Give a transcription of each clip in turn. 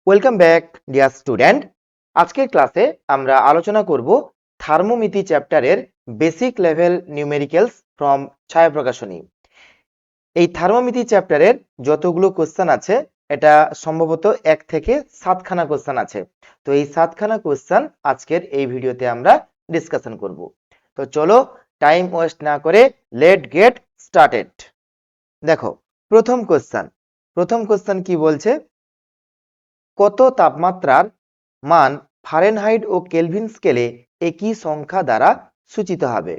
Welcome back dear student. আজকের ক্লাসে আমরা আলোচনা করব থার্মোমিতি চ্যাপ্টারের বেসিক লেভেল নিউমেরিক্যালস ফ্রম ছায়া প্রকাশনী। এই থার্মোমিতি চ্যাপ্টারের যতগুলো কোশ্চেন আছে এটা সম্ভবত 1 থেকে 7খানা কোশ্চেন আছে। তো এই 7খানা কোশ্চেন আজকের এই ভিডিওতে আমরা ডিসকাশন করব। তো চলো টাইম ওয়েস্ট না করে লেট গেট স্টার্টেড। দেখো প্রথম কোশ্চেন কি বলছে, কত তাপমাত্রার মান ফারেনহাইট ও কেলভিন স্কেলে একই সংখ্যা দ্বারা সূচিত হবে?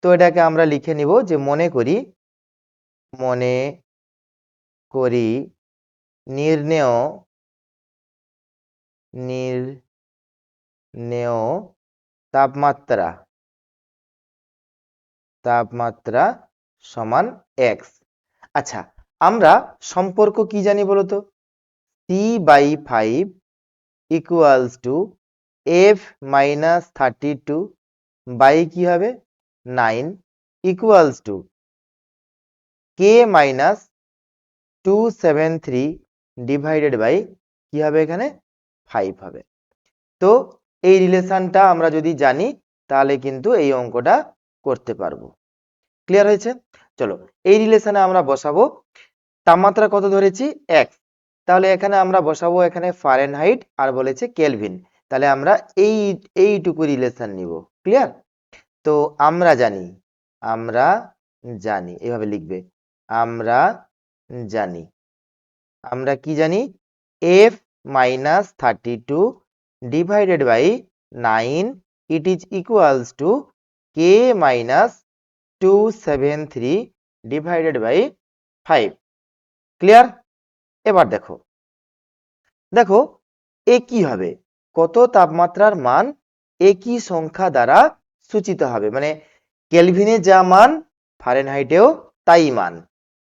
তো এটাকে আমরা লিখে নিব যে মনে করি নির্ণেয় তাপমাত্রা সমান x। আচ্ছা, আমরা সম্পর্ক কি জানি বলতো? C/5 equals two F-32 by কি হবে 9 equals to K-273 divided by কি হবে এখানে 5 হবে। তো এই রিলেশনটা আমরা যদি জানি তাহলে কিন্তু এই অঙ্কটা করতে পারবো। ক্লিয়ার হয়েছে? চলো এই রিলেশনে আমরা বসাবো তাপমাত্রা কত ধরেছি x, তাহলে এখানে আমরা বসাবো এখানে ফারেনহাইট আর বলেছে কেলভিন, তাহলে আমরা এইটুকু রিলেশন নিব। ক্লিয়ার? তো আমরা জানি এভাবে লিখবে, আমরা কি জানি F-32 divided by 9 it is equals to K-273 divided by 5। Clear? এবার দেখো এ কি হবে, কত তাপমাত্রার মান একই সংখ্যা দ্বারা সূচিত হবে, মানে কেলভিনে যা মান ফারেনহাইটেও তাই মান।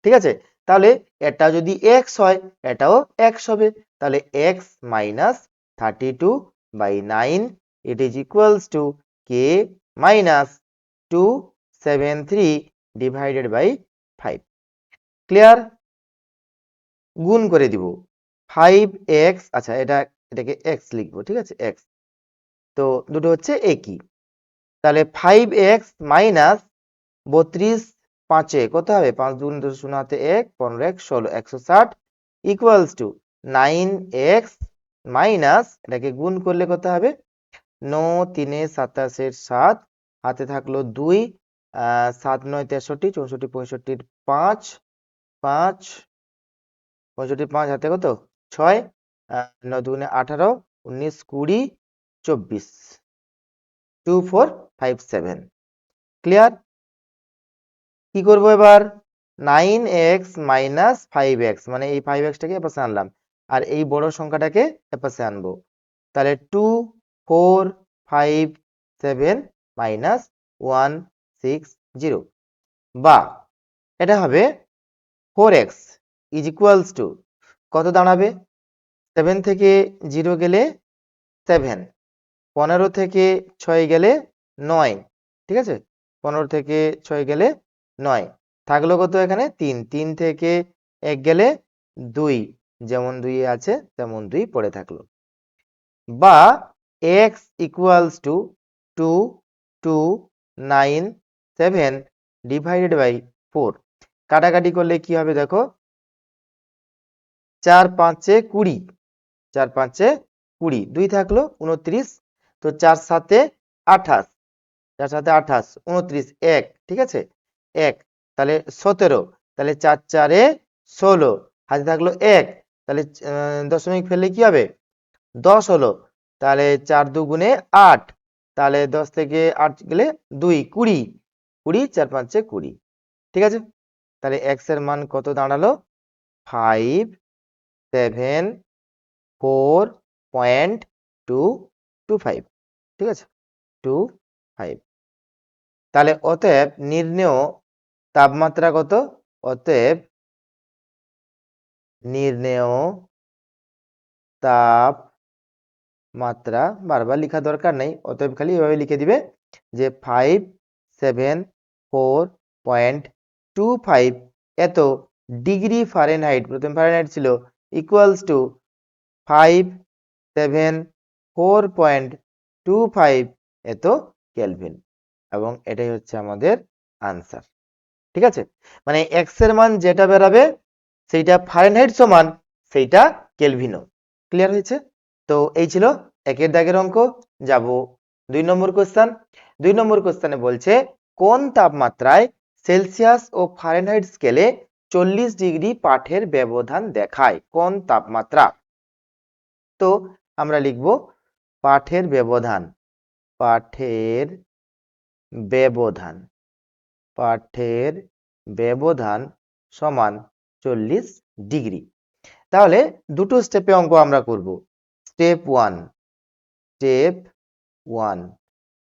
ঠিক আছে, তাহলে এটা যদি x হয় এটাও x হবে, তাহলে x minus 32 by 9 it is equals to K-273 divided by 5। Clear? গুণ করে দিব 5x, আচ্ছা এটাকে x লিখবো, ঠিক আছে x, তো দুটো হচ্ছে একই, তাহলে 5x মাইনাস 32 5 কত হবে 5 2 0 হাতে 1 15 1 16 160 ইকুয়ালস টু 9x মাইনাস এটাকে গুণ করলে কত হবে 9 3 27 7 হাতে থাকলো 2 7 9 63 64 65 5 5 65 5 হাতে কত 6 9 2 18 19 20 24 2457। ক্লিয়ার? কি করব এবার 9x মাইনাস 5x, মানে এই 5xটাকে এপাশে আনলাম আর এই বড় সংখ্যাটাকে এপাশে আনবো, তাহলে 2 4 5 7 মাইনাস 1 6 0, বা এটা হবে 4x ইজ ইকুয়ালস টু কত দাঁড়াবে 7 থেকে 0 গেলে 7, 15 থেকে 6 গেলে 9, ঠিক আছে 15 থেকে 6 গেলে 9, থাকলো কত এখানে 3, 3 থেকে 1 গেলে 2, যেমন 2 আছে তেমন 2 পড়ে থাকলো, বা x equals to 2 2 9 7 divided by 4। কাটাকাটি করলে কি হবে দেখো 4 5 20, 4 5 20, 2 থাকলো 29, তো 4 7 28, 4 7 28 29 1, ঠিক আছে 1, তাহলে 17, তাহলে 4 4 16 হাতে থাকলো 1, তাহলে দশমিক ফেললে কি হবে 10 হলো, তাহলে 4 2 গুণে 8, তাহলে 10 থেকে 8 গেলে 2 20 20 4 5 20। ঠিক আছে, তাহলে x এর মান কত দাঁড়ালো 5 7 4.225। ঠিক আছে 25, তাহলে অতএব নির্ণেয় তাপমাত্রা কত, অতএব নির্ণেয় তাপমাত্রা বারবার লেখা দরকার নেই, অতএব খালি এভাবে লিখে দিবে যে 574.25 এত ডিগ্রি ফারেনহাইট, প্রথম ফারেনহাইট ছিল, ইকুয়ালস টু 57.4.25 এত কেলভিন, এবং এটাই হচ্ছে আমাদের আনসার। ঠিক আছে, মানে এক্স এর মান যেটা বেরাবে সেইটা ফারেনহাইট সমান সেইটা কেলভিনও। ক্লিয়ার হয়েছে? তো এই ছিল একের দাগের অঙ্ক। যাব 2 নম্বর কোশ্চেন। 2 নম্বর কোশ্চেনে বলছে কোন তাপমাত্রায় সেলসিয়াস ও ফারেনহাইট স্কেলে 40 ডিগ্রি পাঠের ব্যবধান দেখায়? কোন তাপমাত্রা? তো আমরা লিখব পাঠের ব্যবধান, পাঠের ব্যবধান, পাঠের ব্যবধান সমান 40 ডিগ্রি। তাহলে দুটো স্টেপে অঙ্ক আমরা করব। স্টেপ 1, স্টেপ 1,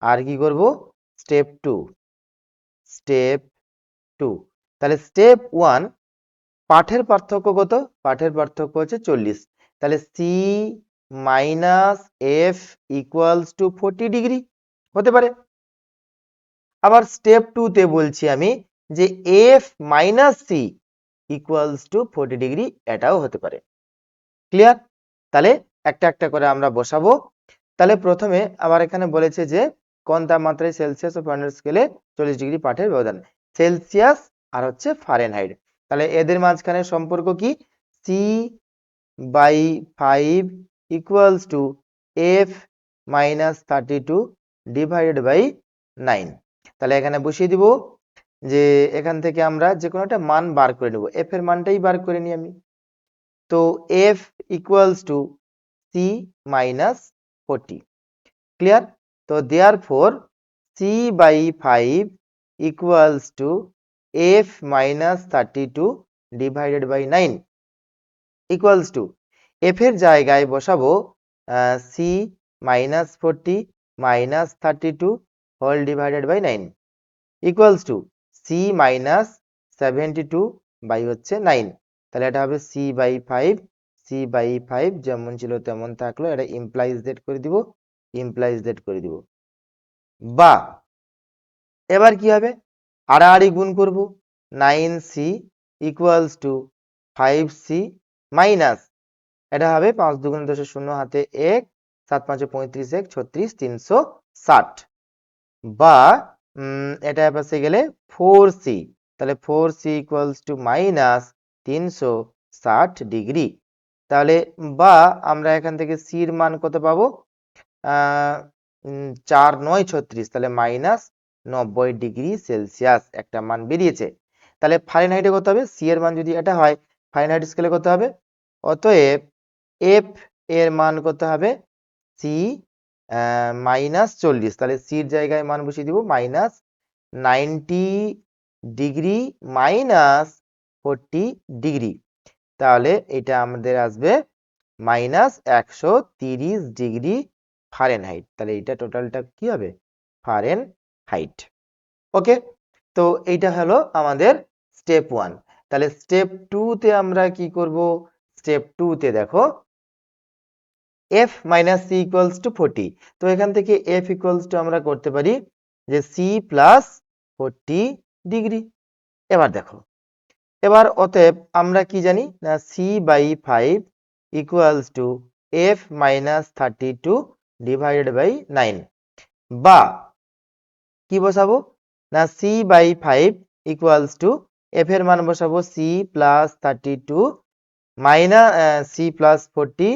আর কি করব? Step 2, step 2। তাহলে স্টেপ 1, পাঠের পার্থক্য কত? পাঠের পার্থক্য হচ্ছে 40। তাহলে C minus F equals to 40 degree হতে পারে। আবার স্টেপ 2 তে বলছি আমি যে F minus C equals to 40 degree, এটাও হতে পারে। ক্লিয়ার? তাহলে একটা একটা করে আমরা বসাবো। তাহলে প্রথমে আবার এখানে বলেছে যে কোন তাপমাত্রায় সেলসিয়াস ও ফারেনহাইট স্কেলে 40 ডিগ্রি পাঠের ব্যবধান, সেলসিয়াস আর হচ্ছে ফারেনহাইট। তাহলে এদের মাঝখানে সম্পর্ক কি? C by 5 equals to F minus 32 divided by 9। তাহলে এখানে বসিয়ে দিব যে এখান থেকে আমরা যে কোনো একটা মান বার করে নেব, এফ এর মানটাই বার করে নিই আমি। তো F equals to C minus 40। Clear? তো therefore C by 5 equals to F minus 32 divided by 9 equals to F এর জায়গায় বসাবো C minus 40 minus 32 whole divided by 9 equals to C minus 72 by হচ্ছে 9। তাহলে এটা হবে সি বাই 5, সি বাই 5 যেমন ছিল তেমন থাকলো, এটা ইমপ্লাইজ দ্যাট করে দিব, ইমপ্লাইজ দ্যাট করে দিব। বা এবার কি হবে? আড়াআড়ি গুণ করব, 9c equals two 5c minus, এটা হবে 5 দুগুণে 10 শূন্য হাতে 1, 7 5 35 1 36 360। বা এটা পাশে গেলে 4c, তাহলে 4c equals to minus 360 degree. তাহলে বা আমরা এখান থেকে c এর মান কত পাবো? 4 9 36, তাহলে মাইনাস 90 ডিগ্রি সেলসিয়াস একটা মান বেরিয়েছে। তাহলে ফারেনহাইটে কত হবে? সি এর মান যদি এটা হয়, ফারেনহাইট স্কেলে কত হবে? অতএব এফ এর মান কত হবে? সি মাইনাস 40, তাহলে সির জায়গায় মান বসিয়ে দিব মাইনাস 90 ডিগ্রি মাইনাস 40 ডিগ্রি। তাহলে এটা আমাদের আসবে মাইনাস 130 ডিগ্রি ফারেনহাইট। তাহলে এটা টোটালটা কি হবে? ফারেনহাইট। ওকে, তো এইটা হলো আমাদের স্টেপ 1। তাহলে স্টেপ 2 তে আমরা কি করব? স্টেপ 2 তে দেখো f minus C equals to 40। তো এখান থেকে f ইকুয়ালস টু আমরা করতে পারি যে সি প্লাস 40 ডিগ্রি। এবার দেখো, এবার অতএব আমরা কি জানি না C by 5 equals to F minus 32 divided by 9। বা কি বসাবো না C by 5 equals to F এর মান বসাবো C plus 32 minus C plus 40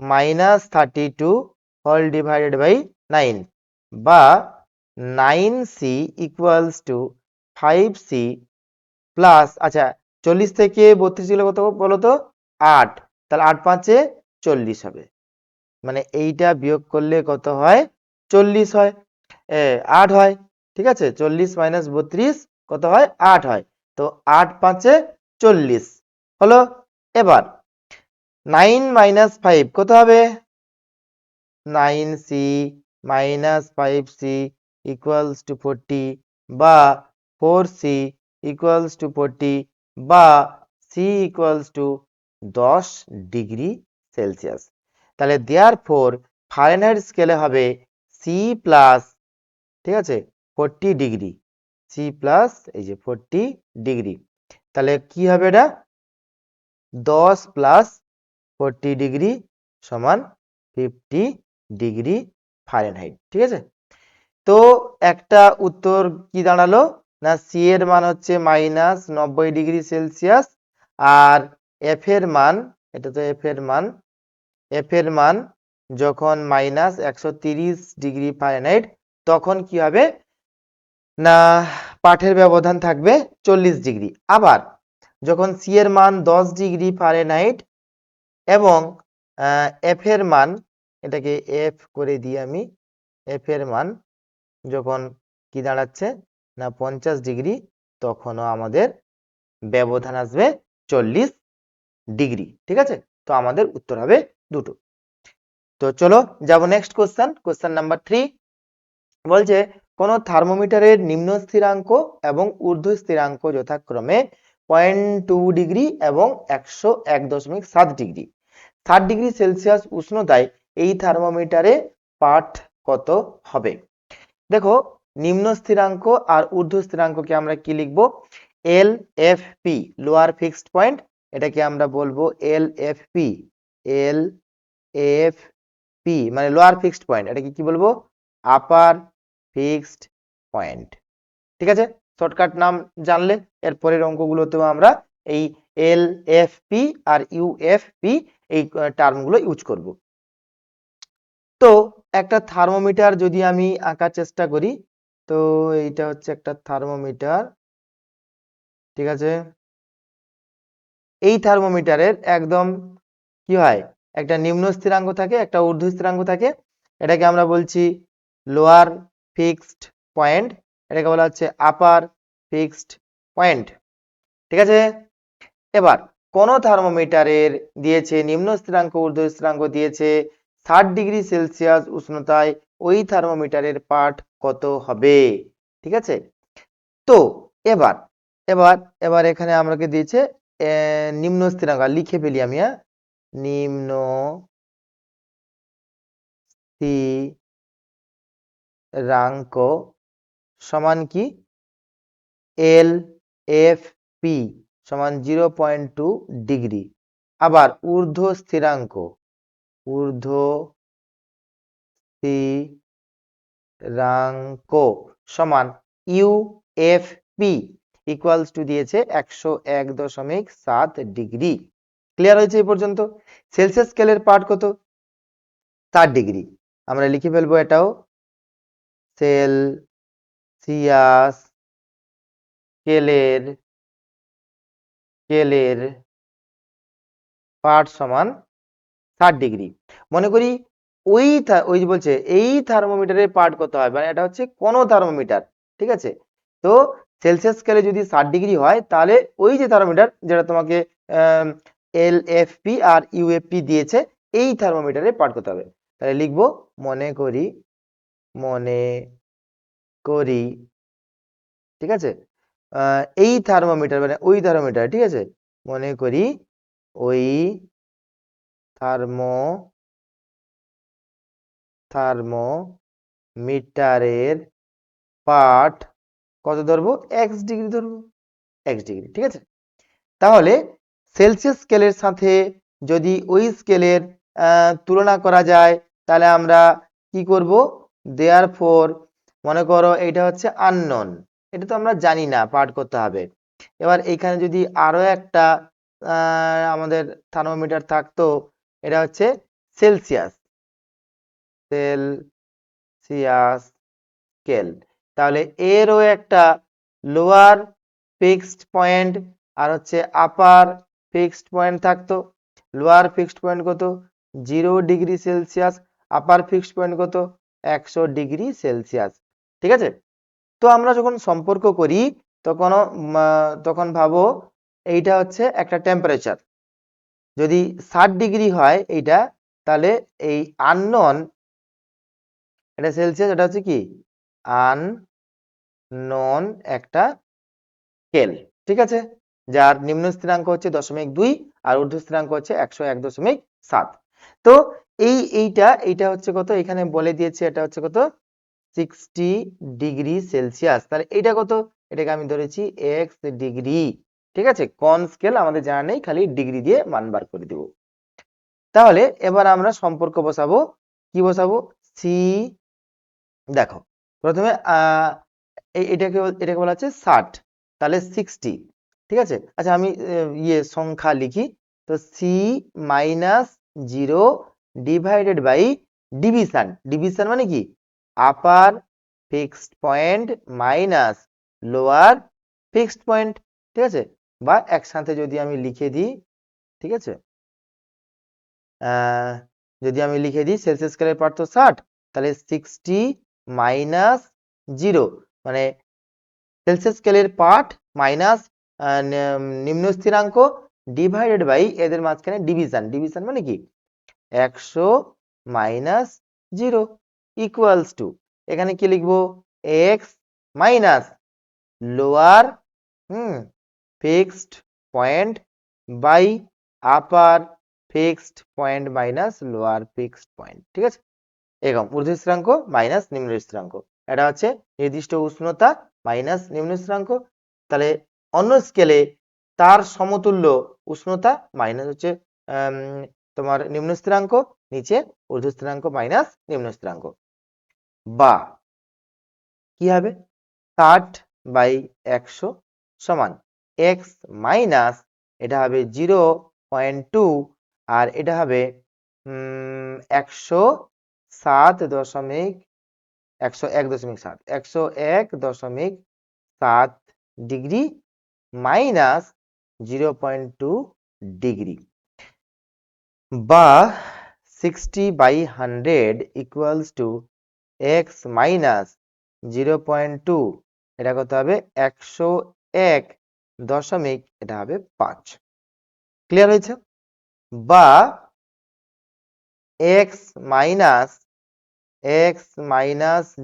minus 32 whole divided by 9। বা 9c equals two 5c plus, আচ্ছা 40 থেকে 32 গেলে কত বলো তো? 8, তাহলে 8 5 40 হবে। মানে এইটা বিয়োগ করলে কত হয়? 40 হয়, 8 হয়। ঠিক আছে, 40 মাইনাস 32 কত হয়? 8 হয়। তো 8 5 40 হলো। এবার 9 মাইনাস 5 কত হবে? 9c minus 5c equals to 40। বা 4c ইকুয়ালস টু 40। বা c equals to 10 degree Celsius. তাহলে দেয়ারফর ফারেনহাইট স্কেলে হবে সি প্লাস, ঠিক আছে, 40 ডিগ্রি, সি প্লাস এই যে 40 ডিগ্রি। তাহলে কি হবে? এটা 10 প্লাস 40 ডিগ্রি সমান 50 ডিগ্রি ফারেনহাইট। ঠিক আছে, তো একটা উত্তর কি দাঁড়ালো না, সি এর মান হচ্ছে -90 ডিগ্রি সেলসিয়াস, আর এফ এর মান, এটা তো এফ এর মান যখন -130 ডিগ্রি ফারেনহাইট, তখন কি হবে না, পাঠের ব্যবধান থাকবে 40 ডিগ্রি। আবার যখন সি এর মান 10 ডিগ্রি ফারেনহাইট এবং এফ এর মান, এটাকে এফ করে দিই আমি, এফ এর মান যখন কি দাঁড়াচ্ছে না 50 ডিগ্রি, তখনও আমাদের ব্যবধান আসবে 40 ডিগ্রি। ঠিক আছে, তো আমাদের উত্তর হবে দুটো। তো চলো যাব নেক্সট কোশ্চেন নাম্বার 3। বলছে কোন থার্মোমিটারের নিম্ন স্থিরাঙ্ক এবং ঊর্ধ্ব স্থিরাঙ্ক যথাক্রমে 0.2 ডিগ্রি এবং 101.7 ডিগ্রি। 60 ডিগ্রি সেলসিয়াস উষ্ণতায় এই থার্মোমিটারে পাঠ কত হবে? দেখো, নিম্ন স্থিরাঙ্ক আর ঊর্ধ্ব স্থিরাঙ্ককে আমরা কি লিখবো? L F P, lower fixed point, এটাকে আমরা বলবো L F P. L F P মানে লোয়ার ফিক্সড পয়েন্ট, এটাকে কি বলবো? আপার ফিক্সড পয়েন্ট। ঠিক আছে, শর্টকাট নাম জানলে এরপরের অঙ্কগুলোতেও আমরা এই L F P are U F P এই টার্মগুলো ইউজ করব। তো একটা থার্মোমিটার যদি আমি আঁকার চেষ্টা করি, তো এইটা হচ্ছে একটা থার্মোমিটার। ঠিক আছে, এই থার্মোমিটারের একদম কি হয়, একটা নিম্ন স্থিরাঙ্ক থাকে, একটা ঊর্ধ্ব স্থিরাঙ্ক থাকে। এটাকে আমরা বলছি লোয়ার ফিক্সড পয়েন্ট, এটাকে বলা হচ্ছে আপার ফিক্সড পয়েন্ট। ঠিক আছে, এবার কোন থার্মোমিটারের দিয়েছে নিম্ন স্থিরাঙ্ক ঊর্ধ্ব স্থিরাঙ্ক দিয়েছে 60 ডিগ্রি সেলসিয়াস উষ্ণতায়, ওই থার্মোমিটারের পাঠ কত হবে? ঠিক আছে, তো এবার এবার এবার এখানে আমাকে দিয়েছে নিম্ন স্থিরাঙ্ক, লিখে ফেলি আমি, নিম্ন স্থিরাঙ্ক সমান কি, এল এফ পি সমান 0.2 ডিগ্রি। আবার ঊর্ধ্ব স্থিরাঙ্ক সমান U F P equals to দিয়েছে 101.7 ডিগ্রি। ক্লিয়ার হয়েছে এই পর্যন্ত? সেলসিয়াস স্কেলের পাঠ কত? 60 ডিগ্রি। আমরা লিখে ফেলবো এটাও, সেলসিয়াস স্কেলের পাঠ সমান 60 ডিগ্রি। মনে করি ওই যে বলছে এই থার্মোমিটারের পাঠ কত হয়, মানে এটা হচ্ছে কোন থার্মোমিটার। ঠিক আছে, তো সেলসিয়াস স্কেলে যদি 60 ডিগ্রি হয়, তাহলে ওই যে থার্মোমিটার যেটা তোমাকে এল এফ পি আর ইউএফপি দিয়েছে, এই থার্মোমিটারের পাঠ কত হবে? তাহলে লিখবো মনে করি ঠিক আছে, এই থার্মোমিটার মানে ওই থার্মোমিটার, ঠিক আছে, মনে করি ওই থার্মোমিটারের পাঠ কত ধরবো? এক্স ডিগ্রি ধরবো, এক্স ডিগ্রি। ঠিক আছে, তাহলে সেলসিয়াস স্কেলের সাথে যদি ওই স্কেলের তুলনা করা যায়, তাহলে আমরা কি করব? দেয়ার ফর, মনে করো এটা হচ্ছে আননোন, এটা তো আমরা জানি না, পাঠ করতে হবে। এবার এইখানে যদি আরো একটা আমাদের থার্মোমিটার থাকতো, এটা হচ্ছে সেলসিয়াস স্কেল, তাহলে এরও একটা লোয়ার ফিক্সড পয়েন্ট আর হচ্ছে আপার ফিক্সড পয়েন্ট থাকতো। লোয়ার ফিক্সড পয়েন্ট কত? 0 ডিগ্রি সেলসিয়াস। আপার ফিক্সড পয়েন্ট কত? 100 ডিগ্রি সেলসিয়াস। ঠিক আছে, তো আমরা যখন সম্পর্ক করি তখন ভাবো এইটা হচ্ছে একটা টেম্পারেচার, যদি 60 ডিগ্রি হয় এইটা, তাহলে এই আননোন, এটা সেলসিয়াস, এটা হচ্ছে কি আননোন একটা স্কেল। ঠিক আছে, যার নিম্ন স্থিরাঙ্ক হচ্ছে 0.2 আর ঊর্ধ্ব স্থিরাঙ্ক হচ্ছে 101.7। তো এইটা হচ্ছে কত, এখানে বলে দিয়েছে এটা হচ্ছে কত, 60 ডিগ্রি সেলসিয়াস। তাহলে এটা কত? এটাকে আমি ধরেছি এক্স ডিগ্রি। ঠিক আছে, কোন স্কেল আমাদের জানা নেই, খালি ডিগ্রি দিয়ে মান বার করে দিব। তাহলে এবার আমরা সম্পর্ক বসাবো। কি বসাবো? সি, দেখো প্রথমে এটাকে বলা হচ্ছে 60, তাহলে 60, ঠিক আছে। আচ্ছা আমি সংখ্যা লিখি। তো C minus 0 divided by division. Division মানে কি? Upper fixed point minus lower fixed point, ঠিক আছে। বা একসাথে যদি আমি লিখে দিই, ঠিক আছে, যদি আমি লিখে দিই সেলসিয়াস স্কেলের পার্ট তো 60, তাহলে 60 মাইনাস 0 মানে সেলসিয়াস স্কেলের পার্ট মাইনাস নিম্ন স্থিরাঙ্ক ডিভাইডেড বাই এদের মাঝখানে ডিভিশন। ডিভিশন মানে কি? 100 মাইনাস 0 ইকুয়ালস টু, এখানে কি লিখবো? X minus lower fixed point by upper fixed point minus lower fixed point, ঠিক আছে। এরকম ঊর্ধ্ব স্থিরাঙ্ক মাইনাস নিম্ন স্থিরাঙ্ক, এটা হচ্ছে নির্দিষ্ট উষ্ণতা মাইনাস নিম্ন স্থিরাঙ্ক। তাহলে অন্য স্কেলে তার সমতুল্য উষ্ণতা মাইনাস হচ্ছে তোমার নিম্ন স্থিরাঙ্ক, নিচে ঊর্ধ্ব স্থিরাঙ্ক মাইনাস নিম্ন স্থিরাঙ্ক। বা কি হবে? 60/100 সমান এক্স মাইনাস, এটা হবে 0.2, আর এটা হবে 101.7 ডিগ্রি মাইনাস 0.2 ডিগ্রি, বা 60/100 ইকুয়ালস টু এক্স মাইনাস 0.2, এটা কত হবে? 101 এটা হবে 5। ক্লিয়ার হয়েছে? বা এক্স মাইনাস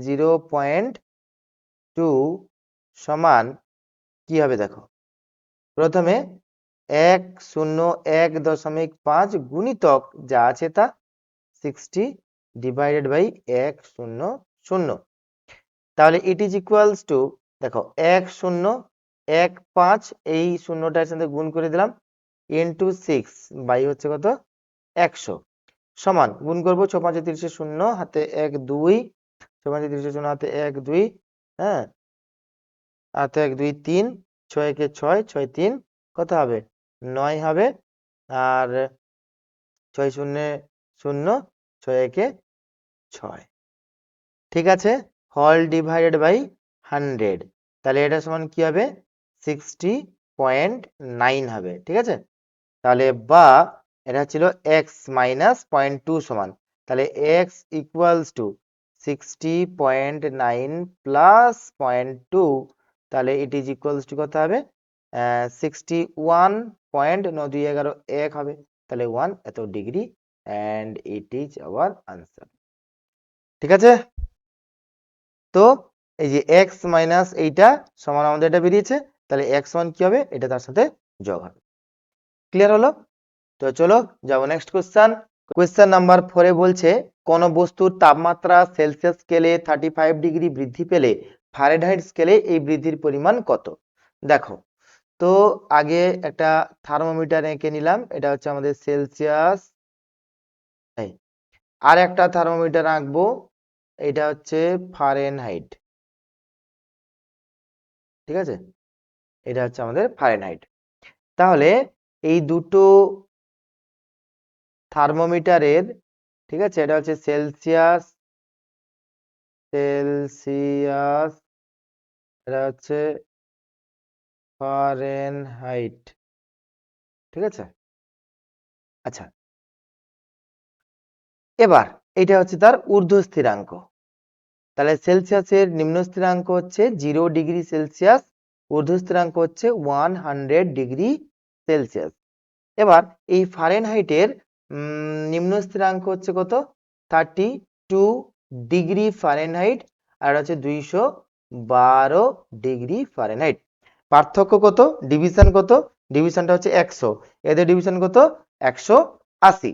0.2 সমান কি হবে? দেখো প্রথমে 101.5 গুণিতক যা আছে তা 60 ডিভাইডেড বাই 100, তাহলে ইট ইজ ইকুয়ালস টু, দেখো 1015 এই শূন্যটার সাথে গুণ করে দিলাম ইন্টু 6 বাই হচ্ছে কত? 100 সমান গুণ করবো 6 5 30 শূন্য, হাতে 1 2, 6 5 30 শূন্য, হাতে 1 2, হ্যাঁ, হাতে 1 2 3, 6 একে 6, 6 3 কত হবে? 9 হবে, আর 6 শূন্য 0, 6 একে 6, ঠিক আছে। হল ডিভাইডেড বাই 100, তাহলে এটা সমান কি হবে? 60.9 হবে, ঠিক আছে। তাহলে বা এটা ছিল এক্স মাইনাস 0.2 সমান, তাহলে এক্স ইকুয়ালস টু 60.9 প্লাস 0.2, তাহলে ইট ইজ ইকুয়ালস টু কত হবে? 61.9 1 হবে, তাহলে 1 এত degree, and it is our answer, ঠিক আছে। তো এই যে এক্স মাইনাস এইটা সমান আমাদের এটা বেরিয়েছে, তাহলে এক্স ওয়ান কি হবে? এটা তার সাথে যোগ হবে। ক্লিয়ার হলো? তো চলো যাবো নেক্সট কোশ্চেন। কোশ্চেন নাম্বার 4 বলছে কোন বস্তুর তাপমাত্রা সেলসিয়াস স্কেলে 35 ডিগ্রি বৃদ্ধি পেলে ফারেনহাইট স্কেলে এই বৃদ্ধির পরিমাণ কত? দেখো তো আগে একটা থার্মোমিটার এঁকে নিলাম, এটা হচ্ছে আমাদের সেলসিয়াস, আর একটা থার্মোমিটার আঁকবো, এটা হচ্ছে ফারেনহাইট, ঠিক আছে, এটা হচ্ছে আমাদের ফারেনহাইট। তাহলে এই দুটো থার্মোমিটারের, ঠিক আছে, এটা হচ্ছে সেলসিয়াস, সেলসিয়াস, এটা হচ্ছে ফারেনহাইট, ঠিক আছে। আচ্ছা এবার এটা হচ্ছে তার ঊর্ধ্ব স্থিরাঙ্ক, তাহলে সেলসিয়াসের নিম্ন স্থিরাঙ্ক হচ্ছে 0 ডিগ্রি সেলসিয়াস, ঊর্ধ্ব স্থিরাঙ্ক হচ্ছে 100 ডিগ্রি সেলসিয়াস। এবার এই ফারেনহাইটের নিম্ন স্থিরাঙ্ক হচ্ছে কত? 32 ডিগ্রি ফারেনহাইট, আর হচ্ছে 212 ডিগ্রি ফারেনহাইট। পার্থক্য কত? ডিভিশন কত? ডিভিশনটা হচ্ছে 100, এদের ডিভিশন কত? 180।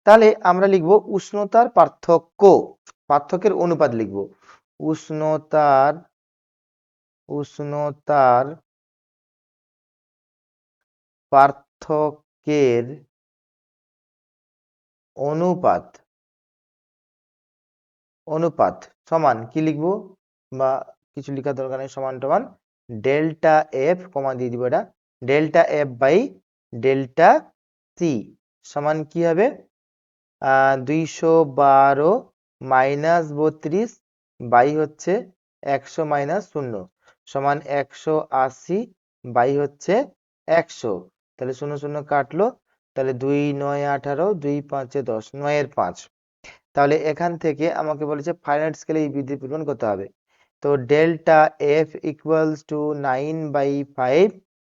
তাহলে আমরা লিখব উষ্ণতার পার্থক্য, পার্থক্যের অনুপাত লিখব, উষ্ণতার পার্থক্যের অনুপাত অনুপাত সমান কি লিখবো বা কিছু লেখার দরকার নেই, সমান টমান ডেল্টা এফ কমা দিয়ে দিব এটা delta F by delta C সমান কি হবে 212 মাইনাস 32 বাই হচ্ছে 100 মাইনাস 0 সমান 180 বাই হচ্ছে 100। তাহলে 0 0 কাটলো, তাহলে 2 9 18 2 5 10 9 এর 5। তাহলে এখান থেকে আমাকে বলেছে ফাইনাইট স্কেলে এই বৃদ্ধির পরিমাণ কত হবে। তো delta F equals to 9/5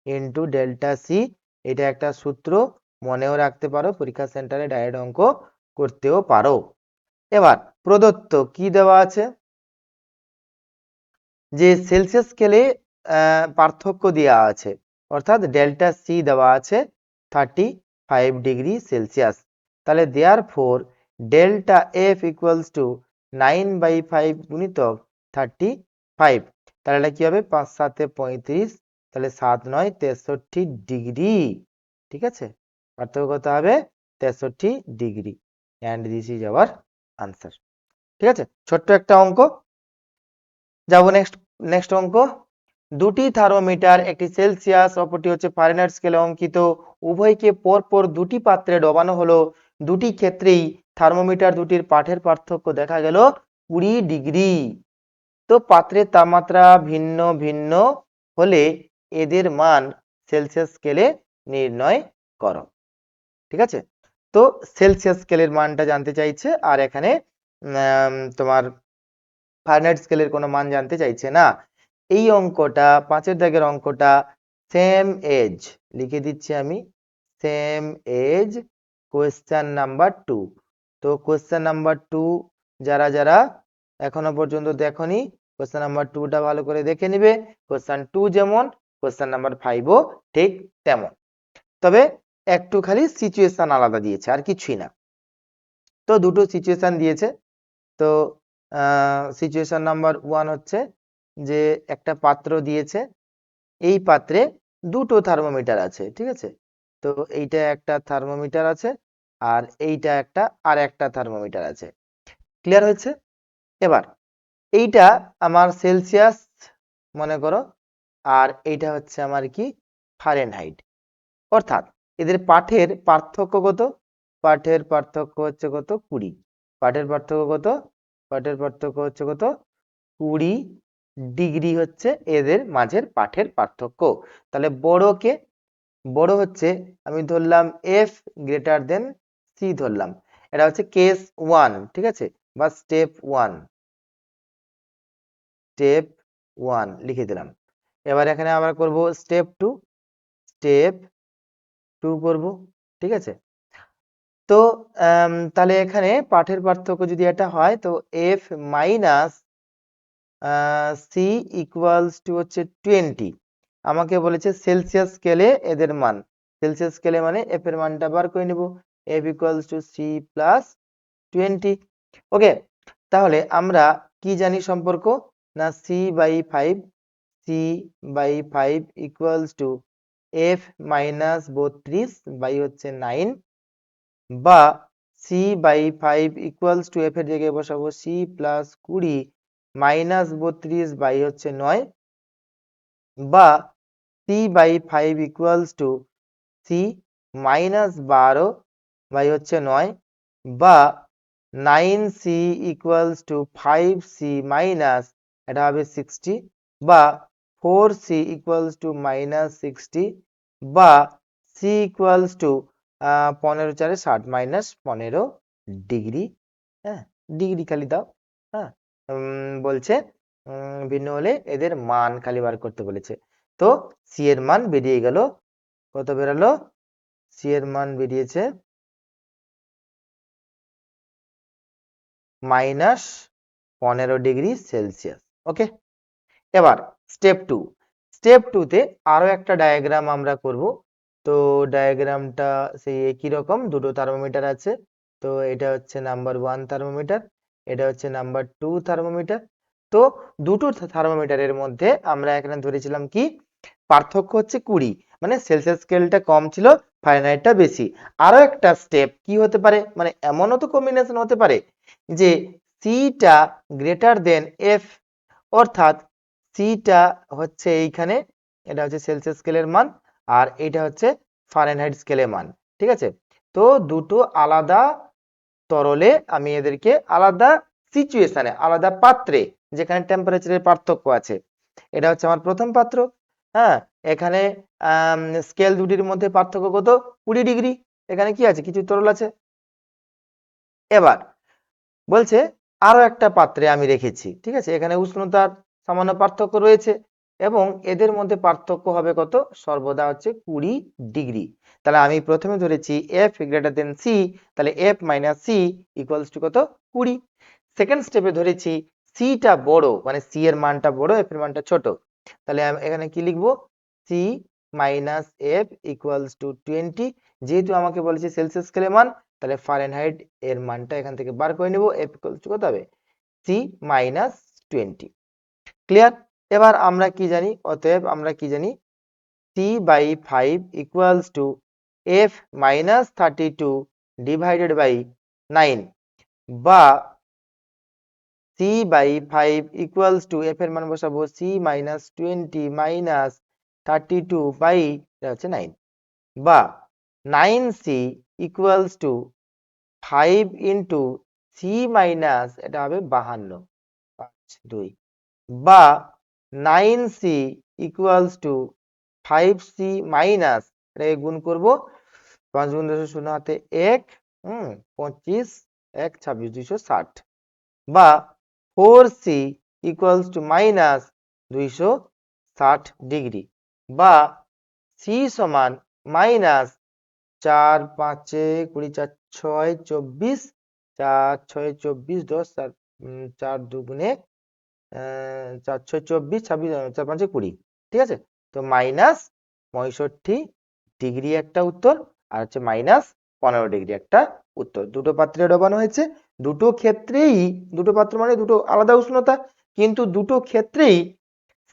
into delta C, এটা একটা সূত্র, মনেও রাখতে পারো, পরীক্ষা সেন্টারে ডাইরেক্ট অঙ্ক করতেও পারো। এবার প্রদত্ত কি দেওয়া আছে, যে সেলসিয়াস স্কেলে পার্থক্য দেওয়া আছে, অর্থাৎ ডেল্টা সি দেওয়া আছে 35°C। তাহলে therefore delta F equals to 9/5 গুণিতক 35, তাহলে এটা কি হবে 5 7 35, তাহলে 7 9 63°। ঠিক আছে, পার্থক্য কত হবে 63°। And this is our answer. ঠিক আছে, ছোট্ট একটা অঙ্ক। যাবো নেক্সট অঙ্ক। দুটি থার্মোমিটার, একটি সেলসিয়াস অপরটি হচ্ছে ফারেনহাইট স্কেলে অঙ্কিত, উভয়কে পরপর দুটি পাত্রে ডোবানো হলো। দুটি ক্ষেত্রেই থার্মোমিটার দুটির পাঠের পার্থক্য দেখা গেল 20°। তো পাত্রের তাপমাত্রা ভিন্ন ভিন্ন হলে এদের মান সেলসিয়াস স্কেলে নির্ণয় করো। ঠিক আছে, তো সেলসিয়াস স্কেলের মানটা জানতে চাইছে, আর এখানে তোমার ফারেনহাইট স্কেলের কোনো মান জানতে চাইছে না। এই অঙ্কটা 5 দাগের অঙ্কটা সেম এজ লিখে দিচ্ছি আমি, সেম এজ কোয়েশ্চেন নাম্বার 2। তো কোয়েশ্চেন নাম্বার 2 যারা যারা এখনো পর্যন্ত দেখোনি, কোয়েশ্চেন নাম্বার 2টা ভালো করে দেখে নিবে। কোয়েশ্চেন 2 যেমন কোয়েশ্চেন নাম্বার 5ও ঠিক তেমন, তবে একটু খালি সিচুয়েশন আলাদা দিয়েছে, আর কিছুই না। তো দুটো সিচুয়েশন দিয়েছে। তো সিচুয়েশন নাম্বার 1 হচ্ছে যে একটা পাত্র দিয়েছে, এই পাত্রে দুটো থার্মোমিটার আছে। ঠিক আছে, তো এইটা একটা থার্মোমিটার আছে, আর এইটা আর একটা থার্মোমিটার আছে। ক্লিয়ার হয়েছে? এবার এইটা আমার সেলসিয়াস মনে করো, আর এইটা হচ্ছে আমার কি ফারেনহাইট। অর্থাৎ এদের পাঠের পার্থক্য কত, পাঠের পার্থক্য হচ্ছে কত 20। পাঠের পার্থক্য কত, পাঠের পার্থক্য হচ্ছে কত 20° হচ্ছে এদের মাঝের পাঠের পার্থক্য। তাহলে বড়কে, বড় হচ্ছে আমি ধরলাম এফ গ্রেটার দেন সি ধরলাম, এটা হচ্ছে কেস 1। ঠিক আছে, বা স্টেপ 1, স্টেপ 1 লিখে দিলাম। এবার এখানে আমরা করব স্টেপ 2, স্টেপ 2 করব। ঠিক আছে, তো তাহলে এখানে পাঠের পার্থক্য যদি এটা হয়, তো F minus C equals to হচ্ছে 20। আমাকে বলেছে সেলসিয়াস স্কেলে এদের মান, সেলসিয়াস স্কেলে মানে এফ এর মানটা বার করে নেব, F equals to C plus 20। Okay, তাহলে আমরা কি জানি সম্পর্ক, না c/5, c/5 equals to F minus 32 by হচ্ছে 9, বা c/5 ইকুয়ালস টু এফ এর জায়গায় বসাবো c প্লাস 20 মাইনাস 32 বাই হচ্ছে 9, বা c/5 equals to c minus 12 by হচ্ছে 9, বা 9c equals two 5c minus, এটা হবে 60, বা 4c ইকুয়ালস টু মাইনাস 60, বা c ইকুয়ালস টু 15 4 60 মাইনাস 15°। হ্যাঁ, ডিগ্রি খালি দাও। হ্যাঁ, বলছে ভিন্ন হলে এদের মান খালি বার করতে বলেছে। তো সি এর মান বেরিয়ে গেল, কত বেরালো, সি এর মান বেরিয়েছে -15°C। ওকে, এবার স্টেপ 2, স্টেপ 2 তে আরো একটা ডায়াগ্রাম আমরা করব। তো ডায়াগ্রামটা সেই একই রকম, দুটো থার্মোমিটার আছে। তো এটা হচ্ছে নাম্বার 1 থার্মোমিটার, এটা হচ্ছে নাম্বার 2 থার্মোমিটার। তো দুটো থার্মোমিটারের মধ্যে আমরা এখানে ধরেছিলাম কি পার্থক্য হচ্ছে 20, মানে সেলসিয়াস স্কেলটা কম ছিল, ফারেনহাইটটা বেশি। আরো একটা স্টেপ কি হতে পারে, মানে এমনও তো কম্বিনেশন হতে পারে যে সিটা গ্রেটার দেন এফ, অর্থাৎ সিটা হচ্ছে এইখানে, এটা হচ্ছে সেলসিয়াস স্কেলের মান আর এটা হচ্ছে ফারেনহাইট স্কেলের মান, ঠিক আছে। তো দুটো আলাদা তরলে আমি এদেরকে আলাদা সিচুয়েশনে, আলাদা পাত্রে, যেখানে টেম্পারেচারের পার্থক্য আছে, এটা হচ্ছে আমার প্রথম পাত্র। হ্যাঁ, এখানে স্কেল দুটির মধ্যে পার্থক্য কত, 20 ডিগ্রি। এখানে কি আছে, কিছু তরল আছে। এবার বলছে আরো একটা পাত্রে আমি রেখেছি, ঠিক আছে, এখানে উষ্ণতার সামান্য পার্থক্য রয়েছে এবং এদের মধ্যে পার্থক্য হবে কত, সর্বদা হচ্ছে 20 ডিগ্রি। তাহলে আমি প্রথমে ধরেছি এফ গ্রেটার দেন সি, তাহলে F minus C equals to কত, 20। সেকেন্ড স্টেপে ধরেছি সিটা বড়, মানে সি এর মানটা বড়, এফ এর মানটা ছোট, তাহলে আমি এখানে কি লিখবো, C minus F equals to 20। যেহেতু আমাকে বলেছে সেলসিয়াস স্কেলের মান, তাহলে ফারেনহাইট এর মানটা এখান থেকে বার করে নেব, এফ ইকুয়ালস টু কত হবে, সি মাইনাস 20। ক্লিয়ার? এবার আমরা কি জানি, অতএব আমরা কি জানি, C by 5 equals to F minus 32 divided by 9, বা C by 5 equals to, F এর মান বসাবো সি মাইনাস 20 মাইনাস 32 বাই, এটা হচ্ছে 9, বা 9c equals to 5 into C minus, এটা হবে 52, 5 2, বা 9c equals two 5c minus, এটাকে গুণ করব, 5 গুণ 10 শূন্য হাতে 1, 25 1 26 260, বা 4c equals to minus 260 degree, বা সি সমান মাইনাস 4 5 20 4 6 24, 4 6 24 10 4 4 দুগুণে 4 6 24 26 4 5 20, ঠিক আছে। তো মাইনাস 65 ডিগ্রি একটা উত্তর, আর হচ্ছে মাইনাস 15 ডিগ্রি একটা উত্তর। দুটো পাত্রে ডোবানো হয়েছে, দুটো ক্ষেত্রেই, দুটো পাত্র মানে দুটো আলাদা উষ্ণতা, কিন্তু দুটো ক্ষেত্রেই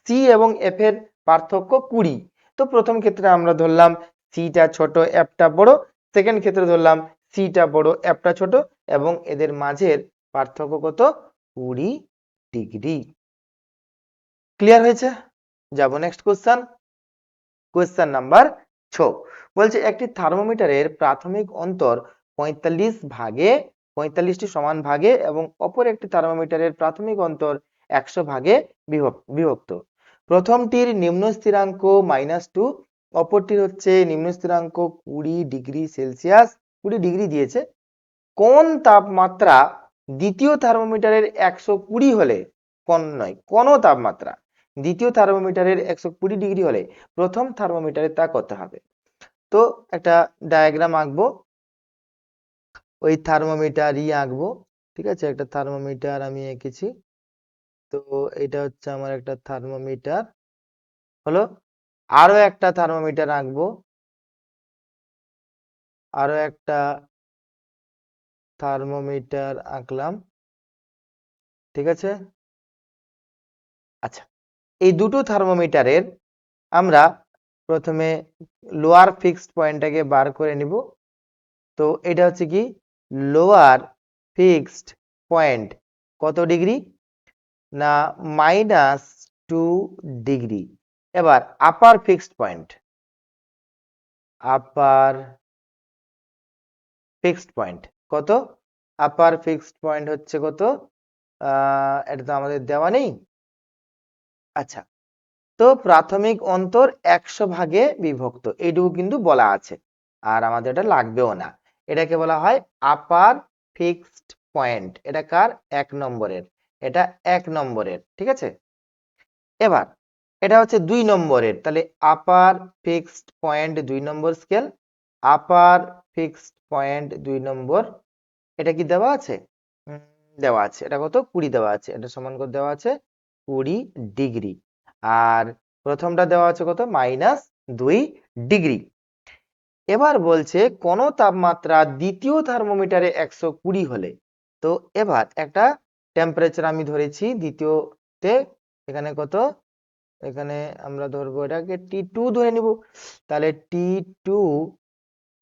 সি এবং এফ এর পার্থক্য 20। তো প্রথম ক্ষেত্রে আমরা ধরলাম সিটা ছোট এফটা বড়, সেকেন্ড ক্ষেত্রে ধরলাম সিটা বড় এফটা ছোট, এবং এদের মাঝের পার্থক্য কত, 20 ডিগ্রি। ক্লিয়ার হয়েছে? যাব নেক্সট কোশ্চেন। কোশ্চেন নাম্বার 6 বলছে একটি থার্মোমিটারের প্রাথমিক অন্তর 45 ভাগে, 45টি সমান ভাগে, এবং অপর একটি থার্মোমিটারের প্রাথমিক অন্তর 100 ভাগে বিভক্ত। প্রথমটির নিম্ন স্থিরাঙ্ক -2, অপরটির হচ্ছে নিম্ন স্থিরাঙ্ক 20 ডিগ্রি সেলসিয়াস, 20 ডিগ্রি দিয়েছে। কোন তাপমাত্রা দ্বিতীয় থার্মোমিটারের 120 হলে, কোন নয়, কোন তাপমাত্রা দ্বিতীয় থার্মোমিটারের 120 ডিগ্রি হলে প্রথম থার্মোমিটারে তা কত হবে। তো একটা ডায়াগ্রাম আঁকবো, ওই থার্মোমিটারই আঁকবো, ঠিক আছে, একটা থার্মোমিটার আমি এঁকেছি। তো এটা হচ্ছে আমার একটা থার্মোমিটার হলো, আরো একটা থার্মোমিটার আঁকবো, আরো একটা থার্মোমিটার আঁকলাম, ঠিক আছে। আচ্ছা, এই দুটো থার্মোমিটারের আমরা প্রথমে লোয়ার ফিক্সড পয়েন্টটাকে বার করে নিব। তো এটা হচ্ছে কি লোয়ার ফিক্সড পয়েন্ট, কত ডিগ্রি না, -2 ডিগ্রি। এবার আপার ফিক্সড পয়েন্ট, আপার ফিক্সড পয়েন্ট কত, আপার ফিক্সড পয়েন্ট হচ্ছে কত, এটা তো আমাদের দেওয়া নেই। আচ্ছা, তো প্রাথমিক অন্তর 100 ভাগে বিভক্ত, এইটুকু কিন্তু বলা আছে, আর আমাদের এটা লাগবেও না। এটাকে বলা হয় আপার ফিক্সড পয়েন্ট। এটা কার, 1 নম্বরের, এটা 1 নম্বরের, ঠিক আছে। এবার এটা হচ্ছে 2 নম্বরের, তাহলে আপার ফিক্সড পয়েন্ট 2 নম্বর স্কেল, আপার ফিক্সড পয়েন্ট 2 নম্বর, এটা কি দেওয়া আছে, দেওয়া আছে, এটা কত, 20 দেওয়া আছে, এটা সমান কত দেওয়া আছে, 20 ডিগ্রি। আর প্রথমটা দেওয়া আছে কত, -2 ডিগ্রি। এবার বলছে কোন তাপমাত্রা দ্বিতীয় থার্মোমিটারে 120 হলে। তো এবার একটা টেম্পারেচার আমি ধরেছি দ্বিতীয়তে, এখানে কত, এখানে আমরা ধরবো এটাকে T2 ধরে নিব, তাহলে T2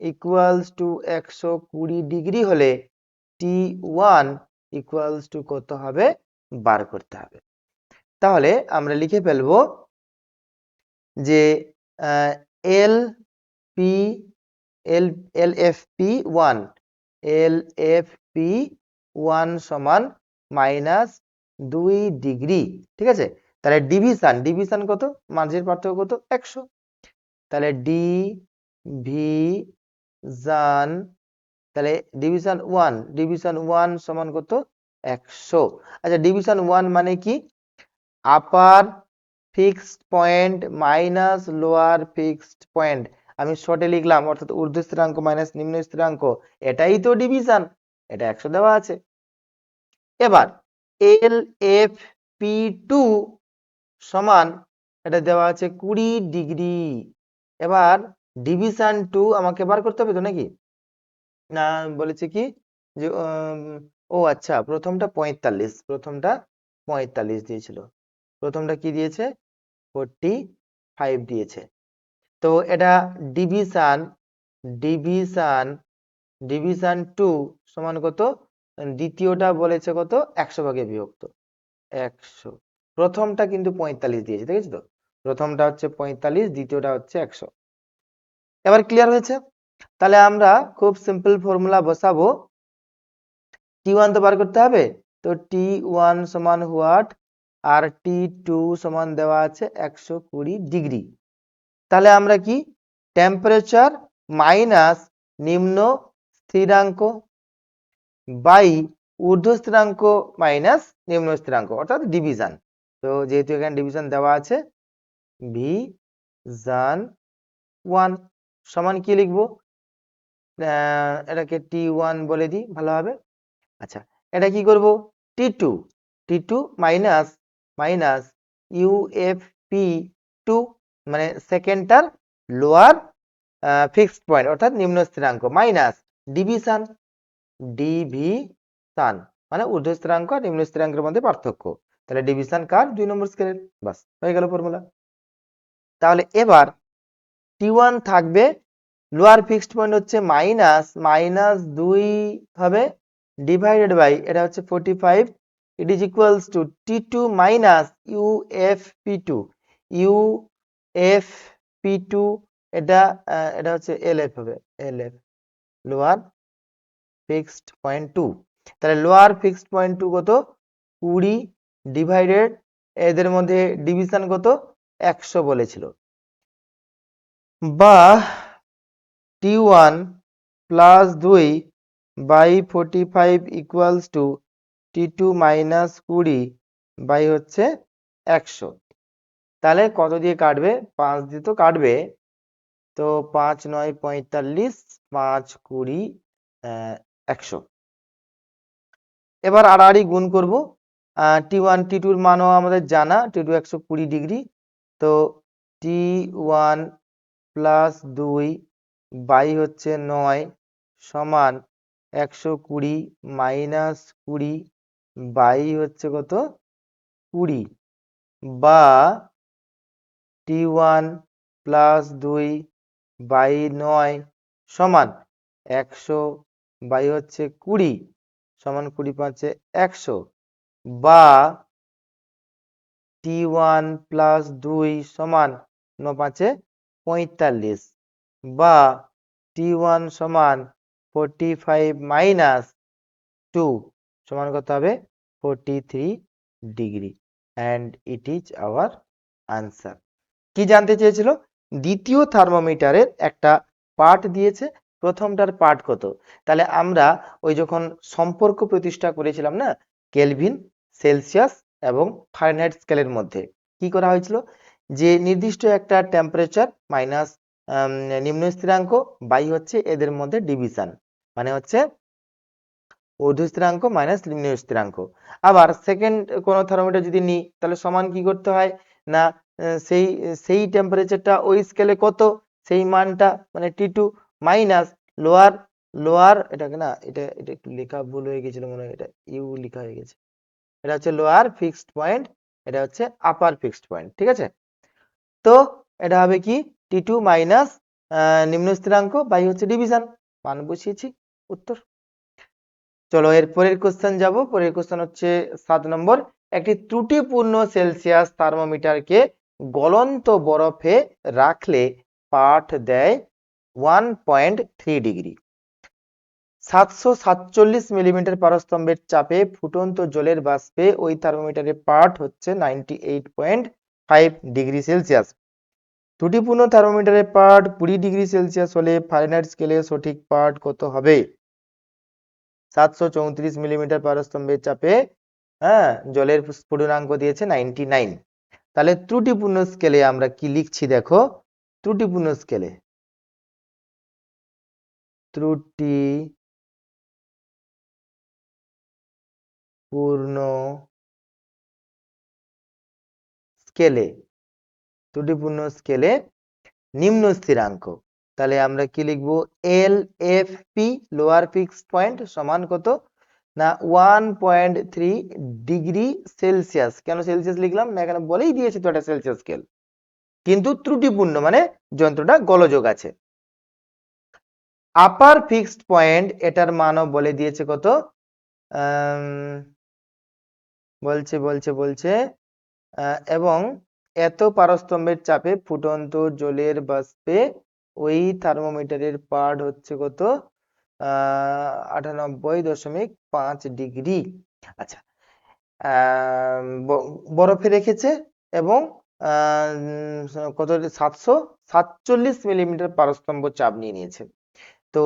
ইকুয়ালস টু 120 ডিগ্রি হলে T1 ইকুয়ালস টু কত হবে বার করতে হবে। তাহলে আমরা লিখে ফেলবো যে L P L F P one সমান -2 ডিগ্রি। ঠিক আছে, তাহলে ডিভিশন কত, মাঝের পার্থক্য কত 100। তাহলে ডিভিশন, তাহলে ডিভিশন ওয়ান সমান কত 100। আচ্ছা, ডিভিশন ওয়ান মানে কি? Upper fixed point minus lower fixed point. আমি শর্টে লিখলাম, অর্থাৎ ঊর্ধ্ব স্থিরাঙ্ক মাইনাস নিম্ন স্থিরাঙ্ক, এটাই তো ডিভিশন। এটা 100 দেওয়া আছে। এবার এল এফ পি টু সমান, এটা দেওয়া আছে 20 ডিগ্রি। এবার ডিভিশন টু আমাকে বার করতে হবে তো নাকি? না, বলেছে কি যে ও আচ্ছা, প্রথমটা 45 দিয়েছিল। প্রথমটা কি দিয়েছে 45 দিয়েছে। তো এটা ডিভিশন ডিভিশন ডিভিশন টু সমান কত? দ্বিতীয়টা বলেছে কত 100 ভাগে বিভক্ত 100। প্রথমটা কিন্তু 45 দিয়েছে, দেখেছো তো? প্রথমটা হচ্ছে 45, দ্বিতীয়টা হচ্ছে 100। এবার ক্লিয়ার হয়েছে? তাহলে আমরা খুব সিম্পল ফর্মুলা বসাবো। T1 তো বার করতে হবে, তো T1 সমান হোয়াট, আর T2 সমান দেওয়া আছে 120 ডিগ্রি। তাহলে আমরা কি, টেম্পারেচার মাইনাস নিম্ন স্থিরাঙ্ক বাই ঊর্ধ্ব স্থিরাঙ্ক মাইনাস নিম্ন স্থিরাঙ্ক, অর্থাৎ ডিভিশন। তো যেহেতু এখানে ডিভিশন দেওয়া আছে, V1 সমান কি লিখবো, এটাকে T1 বলে দিই ভালো হবে। আচ্ছা, এটা কি করব, T2 মাইনাস মাইনাস UFP2 মানে সেকেন্ডটার লোয়ার ফিক্সড পয়েন্ট অর্থাৎ নিম্ন স্থিরাঙ্ক মাইনাস ডিভিশন মানে ঊর্ধ্ব স্থিরাঙ্ক আর নিম্ন স্থিরাঙ্কের মধ্যে পার্থক্য। তাহলে ডিভিশন কার 2 নম্বর স্কেলের, বাস হয়ে গেল ফর্মুলা। তাহলে এবার T1 থাকবে, লোয়ার ফিক্সড পয়েন্ট হচ্ছে -2 হবে, ডিভাইডেড বাই এটা হচ্ছে 45, ইট is equals to T2 minus UFP2 UFP2 এটা এটা হচ্ছে LF হবে, LF লোয়ার ফিক্সড পয়েন্ট 2। তাহলে লোয়ার ফিক্সড পয়েন্ট 2 কত 20, ডিভাইডেড এদের মধ্যে ডিভিশন কত 100 বলেছিল, বা T1 plus 2 by 45 equals to T2 minus 20 by হচ্ছে 100। তাহলে কত দিয়ে কাটবে, 5 দিয়ে তো কাটবে। তো 5 9 45, 5 20 100। এবার আড়াআড়ি গুণ করব। T1 T2 এর মানও আমাদের জানা, T2 120 ডিগ্রি। তো T1 প্লাস 2 বাই হচ্ছে 9 সমান 120 মাইনাস 20 বাই হচ্ছে কত 20, বা T1 প্লাস 2 বাই 9 সমান 100 বাই হচ্ছে 20 সমান 20 5 100, বা T1 প্লাস 2 সমান 9 5 45, বা T1 সমান 45 মাইনাস 2 সমান কত হবে 43 degree, and it is our answer. কি জানতে চেয়েছিল, দ্বিতীয় থার্মোমিটারের একটা পার্ট দিয়েছে, প্রথমটার পার্ট কত। তাহলে আমরা ওই যখন সম্পর্ক প্রতিষ্ঠা করেছিলাম না কেলভিন, সেলসিয়াস এবং ফারেনহাইট স্কেলের মধ্যে, কি করা হয়েছিল, যে নির্দিষ্ট একটা টেম্পারেচার মাইনাস নিম্ন স্থিরাঙ্ক বাই হচ্ছে এদের মধ্যে ডিভিশন, মানে হচ্ছে ঊর্ধ্ব স্থিরাঙ্ক মাইনাস নিম্ন স্থিরাঙ্ক। আবার সেকেন্ড কোন থার্মোমিটার যদি নিই, তাহলে সমান কি করতে হয় না, সেই সেই টেম্পারেচারটা ওই স্কেলে কত সেই মানটা মানে T2 মাইনাস লোয়ার লোয়ার এটাকে না, এটা এটা একটু লেখা ভুল হয়ে গেছিল মনে হয়, এটা ইউ লেখা হয়ে গেছে। এটা হচ্ছে লোয়ার ফিক্সড পয়েন্ট, এটা হচ্ছে আপার ফিক্সড পয়েন্ট। ঠিক আছে, তো এটা হবে কি T2 মাইনাস নিম্ন স্থিরাঙ্ক বাই হচ্ছে ডিভিশন, মান বসিয়েছি, উত্তর। চলো এর পরের কোশ্চেন যাব। পরের কোশ্চেন হচ্ছে 7 নম্বর। একটি ত্রুটিপূর্ণ সেলসিয়াস থার্মোমিটারকে গলন্ত বরফে রাখলে পাঠ দেয় 1.3 ডিগ্রি। 747 মিলিমিটার পারস্তম্ভের চাপে ফুটন্ত জলের বাষ্পে ওই থার্মোমিটারের পাঠ হচ্ছে 98.5 ডিগ্রি সেলসিয়াস। ত্রুটিপূর্ণ থার্মোমিটারের পাঠ 20 ডিগ্রি সেলসিয়াস হলে ফারেনহাইট স্কেলে সঠিক পাঠ কত হবে? 734 মিলিমিটার পারস্তম্ভের চাপে জলের স্ফুটনাঙ্ক দিয়েছে 99। তাহলে ত্রুটিপূর্ণ স্কেলে আমরা কি লিখছি দেখো। ত্রুটিপূর্ণ স্কেলে ত্রুটিপূর্ণ স্কেলে ত্রুটিপূর্ণ স্কেলে নিম্ন স্থিরাঙ্ক, তাহলে আমরা কি লিখবো? L F P lower fixed point সমান কত না 1.3 ডিগ্রি সেলসিয়াস। কেন সেলসিয়াস লিখলাম না, এখানে বলেই দিয়েছে তো এটা সেলসিয়াস স্কেল, কিন্তু ত্রুটিপূর্ণ মানে যন্ত্রটা গোলযোগ আছে। আপার ফিক্সড পয়েন্ট এটার মানও বলে দিয়েছে কত, বলছে এবং এত পারস্তম্ভের চাপে ফুটন্ত জলের বাষ্পে ওই থার্মোমিটারের পাঠ হচ্ছে কত 98.5 ডিগ্রি। আচ্ছা, বরফে রেখেছে এবং কত 747 মিলিমিটার পারস্তম্ভ চাপ নিয়ে নিয়েছে। তো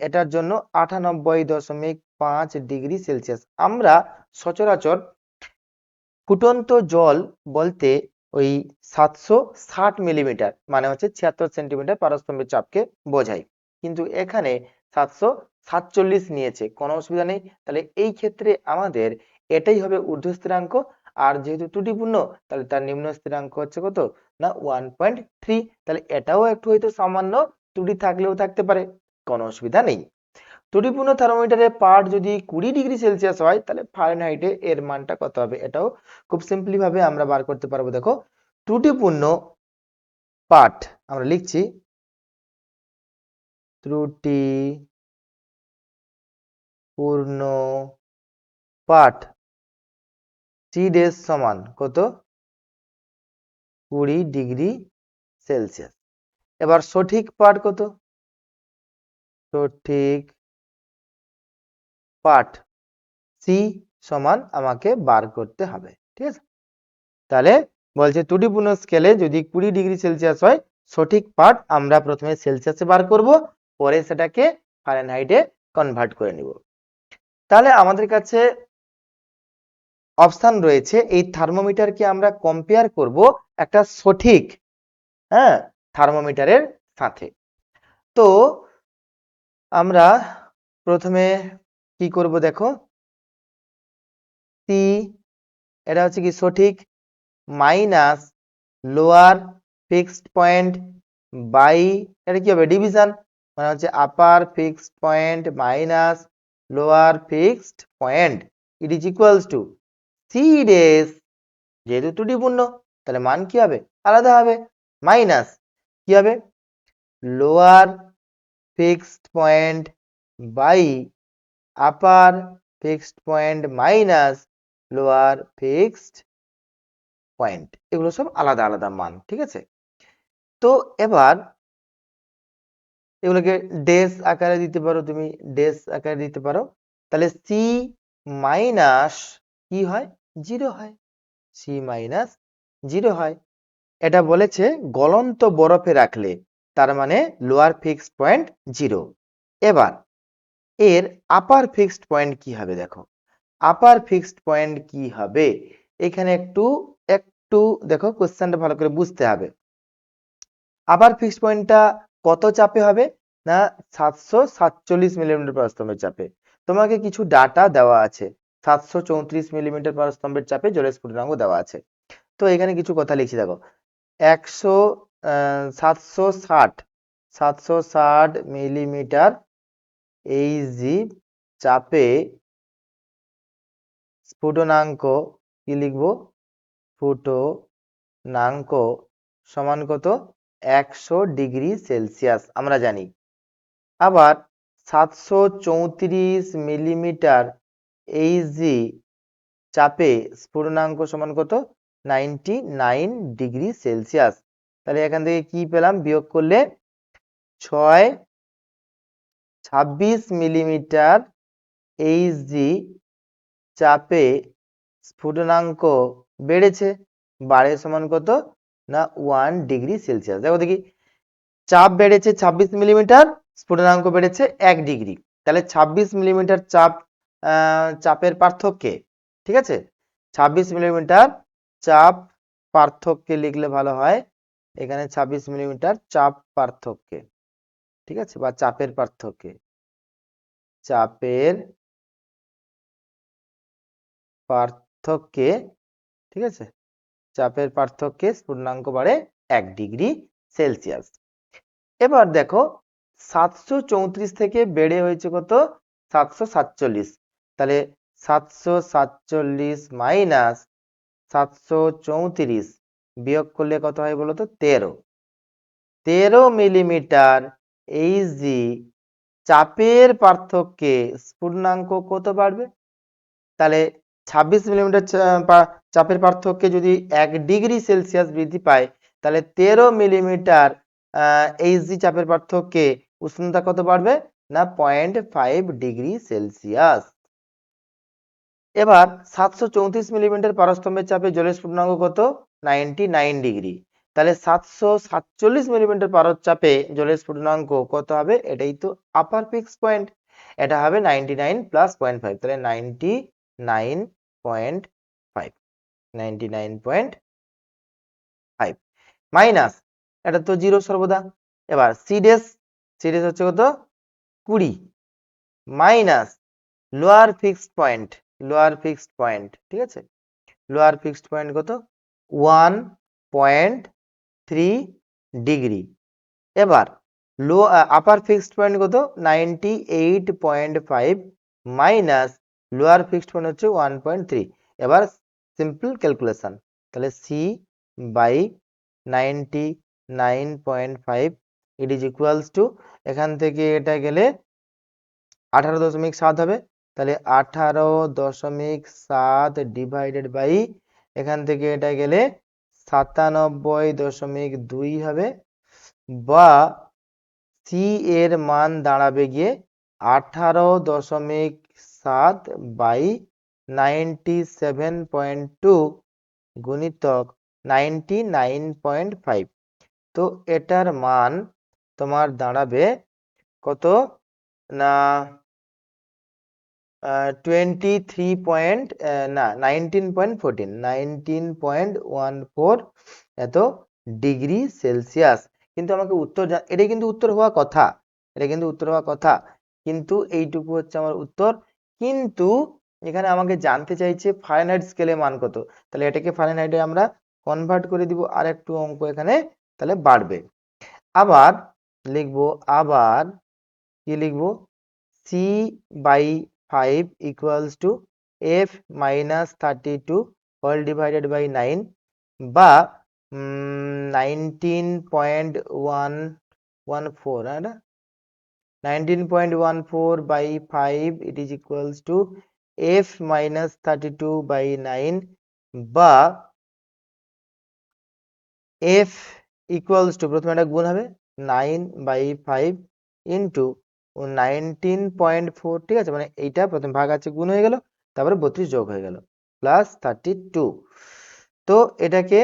এটার জন্য 98.5 ডিগ্রি সেলসিয়াস। আমরা সচরাচর ফুটন্ত জল বলতে ওই 760 মিলিমিটার মানে হচ্ছে 76 সেন্টিমিটার পারস্তম্ভের চাপকে বোঝায়, কিন্তু এখানে 747 নিয়েছে, কোনো অসুবিধা নেই। তাহলে এই ক্ষেত্রে আমাদের এটাই হবে ঊর্ধ্ব স্থিরাঙ্ক, আর যেহেতু ত্রুটিপূর্ণ তাহলে তার নিম্ন স্থিরাঙ্ক হচ্ছে কত না 1.3। তাহলে এটাও একটু হয়তো সামান্য ত্রুটি থাকলেও থাকতে পারে, কোনো অসুবিধা নেই। ত্রুটিপূর্ণ থার্মোমিটারের পাঠ যদি 20 ডিগ্রি সেলসিয়াস হয় তাহলে ফারেনহাইটে এর মানটা কত হবে, এটাও খুব সিম্পলি ভাবে আমরা বার করতে পারবো। দেখো ত্রুটিপূর্ণ পাঠ আমরা লিখছি ত্রুটিপূর্ণ পাঠ টি ডেজ সমান কত 20 ডিগ্রি সেলসিয়াস। এবার সঠিক পাঠ কত, সঠিক পাঠ সি সমান আমাকে বার করতে হবে, ঠিক আছে। তাহলে বলছে ত্রুটিপূর্ণ স্কেলে যদি 20 ডিগ্রি সেলসিয়াস হয় সঠিক পাঠ আমরা প্রথমে সেলসিয়াসে বার করব, পরে সেটাকে ফারেনহাইটে কনভার্ট করে নিব। তাহলে আমাদের কাছে অপশন রয়েছে এই থার্মোমিটারকে আমরা কম্পেয়ার করব একটা সঠিক থার্মোমিটারের সাথে। তো আমরা প্রথমে কি করব দেখো, সি এটা হচ্ছে কি সঠিক minus lower fixed point by এটা কি হবে ডিভিশন, মানে হচ্ছে upper fixed point minus lower fixed point it is equals to C ডেস, যেহেতু ত্রুটিপূর্ণ তাহলে মান কি হবে আলাদা হবে, মাইনাস কি হবে lower fixed point by upper fixed point minus lower fixed point, এগুলো সব আলাদা আলাদা মান, ঠিক আছে। তো এবার এগুলোকে ডেস আকারে দিতে পারো, তুমি ডেস আকারে দিতে পারো, তাহলে সি মাইনাস কি হয় 0 হয়, সি মাইনাস 0 হয়। এটা বলেছে গলন্ত বরফে রাখলে, তার মানে লোয়ার ফিক্সড পয়েন্ট 0। এবার এর আপার ফিক্সড পয়েন্ট কি হবে দেখো, আপার ফিক্সড পয়েন্ট কি হবে এখানে একটু একটু দেখো কোশ্চেনটা ভালো করে বুঝতে হবে। আপার ফিক্সড পয়েন্টটা কত চাপে হবে না 747 মিলিমিটার পারস্তম্ভের চাপে। তোমাকে কিছু ডাটা দেওয়া আছে, 734 মিলিমিটার পারস্তম্ভের চাপে জলের স্ফুটনাঙ্ক দেওয়া আছে। তো এখানে কিছু কথা লিখছি দেখো, 760 মিলিমিটার এইচজি চাপে স্ফুটনাঙ্ক কি লিখবো, স্ফুটনাঙ্ক সমান কত 100 ডিগ্রি সেলসিয়াস আমরা জানি। আবার 734 মিলিমিটার এইচজি চাপে স্ফুটনাঙ্ক সমান কত? 99 ডিগ্রি সেলসিয়াস। তাহলে এখান থেকে কি পেলাম? বিয়োগ করলে 26 মিলিমিটার এইচজি চাপে স্ফুটনাঙ্ক বেড়েছে, বাড়ে সমান কত? না 1 ডিগ্রি সেলসিয়াস। দেখো দেখি, চাপ বেড়েছে 26 মিলিমিটার, স্ফুটনাঙ্ক বেড়েছে 1 ডিগ্রি। তাহলে 26 মিলিমিটার চাপের পার্থক্যে, ঠিক আছে, 26 মিলিমিটার চাপ পার্থক্যে লিখলে ভালো হয়। এখানে 26 মিলিমিটার চাপ পার্থক্যে, ঠিক আছে, বা চাপের পার্থক্যে, চাপের পার্থক্যে, ঠিক আছে, চাপের পার্থক্যে স্ফুটনাঙ্ক বাড়ে 1 ডিগ্রি সেলসিয়াস। এবার দেখো 734 থেকে বেড়ে হয়েছে কত? 747। তাহলে 747 মাইনাস 734 বিয়োগ করলে কত হয় বলো তো? 13 মিলিমিটার এইচজি চাপের পার্থক্যে স্ফুটনাঙ্ক কত বাড়বে? তাহলে 26 মিলিমিটার চাপের পার্থক্যে যদি 1 ডিগ্রি সেলসিয়াস বৃদ্ধি পায়, তাহলে 13 মিলিমিটার এইচজি চাপের পার্থক্যে উষ্ণতা কত বাড়বে? না 0.5 ডিগ্রি সেলসিয়াস। এবার 734 মিলিমিটার পারস্তম্ভের চাপে জলের স্ফুটনাঙ্ক কত? 99 ডিগ্রি। তাহলে 747 মিলিমিটার পারদ চাপে জলের স্ফুটনাঙ্ক কত হবে? এটাই তো আপার ফিক্সড পয়েন্ট, এটা হবে 99 প্লাস 0.5, তাহলে 99.5, 99.5 মাইনাস, এটা তো জিরো সর্বদা। এবার সিডেস হচ্ছে কত? 20 মাইনাস লোয়ার ফিক্সড পয়েন্ট, ঠিক আছে, লোয়ার ফিক্সড পয়েন্ট কত? 1.3 ডিগ্রি। এবার আপার ফিক্সড পয়েন্ট কত? 98.5 মাইনাস লোয়ার ফিক্সড পয়েন্ট হচ্ছে 1.3। এবার সিম্পল ক্যালকুলেশন, তাহলে C by 99.5 it is equals to, এখান থেকে এটা গেলে 18.7 হবে। তাহলে 18.7 ডিভাইডেড বাই, এখান থেকে এটা গেলে 97.2 হবে, বা সি এর মান দাঁড়াবে গিয়ে 18.7 বাই 97.2 গুণিতক 99.5। তো এটার মান তোমার দাঁড়াবে কত? না 19.14 এত ডিগ্রি সেলসিয়াস। কিন্তু আমাকে উত্তর, এটাই কিন্তু উত্তর হওয়া কথা, কিন্তু এইটুকু হচ্ছে আমার উত্তর। কিন্তু এখানে আমাকে জানতে চাইছে ফারেনহাইট স্কেলে মান কত, তাহলে এটাকে ফারেনহাইটে আমরা কনভার্ট করে দিব, আর একটু অঙ্ক এখানে তাহলে বাড়বে। আবার লিখবো, কি লিখবো? C by 5 equals to F minus 32 whole divided by 9, বা 19.14, 19.14 by 5 it is equals to f minus 32 by 9, বা f equals to, প্রথমে একটা গুণ হবে 9 by 5 into 19.4, ঠিক আছে, মানে এইটা প্রথম ভাগ আছে গুণ হয়ে গেল, তারপরে 32 যোগ হয়ে গেল প্লাস 32। তো এটাকে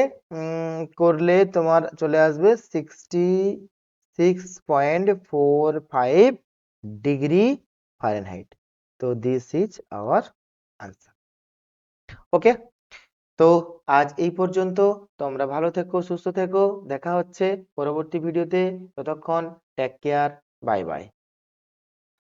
করলে তোমার চলে আসবে 66.45 ডিগ্রি ফারেনহাইট। তো দিস ইজ আওয়ার আনসার। ওকে, তো আজ এই পর্যন্ত। তোমরা ভালো থেকো, সুস্থ থেকো, দেখা হচ্ছে পরবর্তী ভিডিওতে। ততক্ষণ টেক কেয়ার, বাই বাই।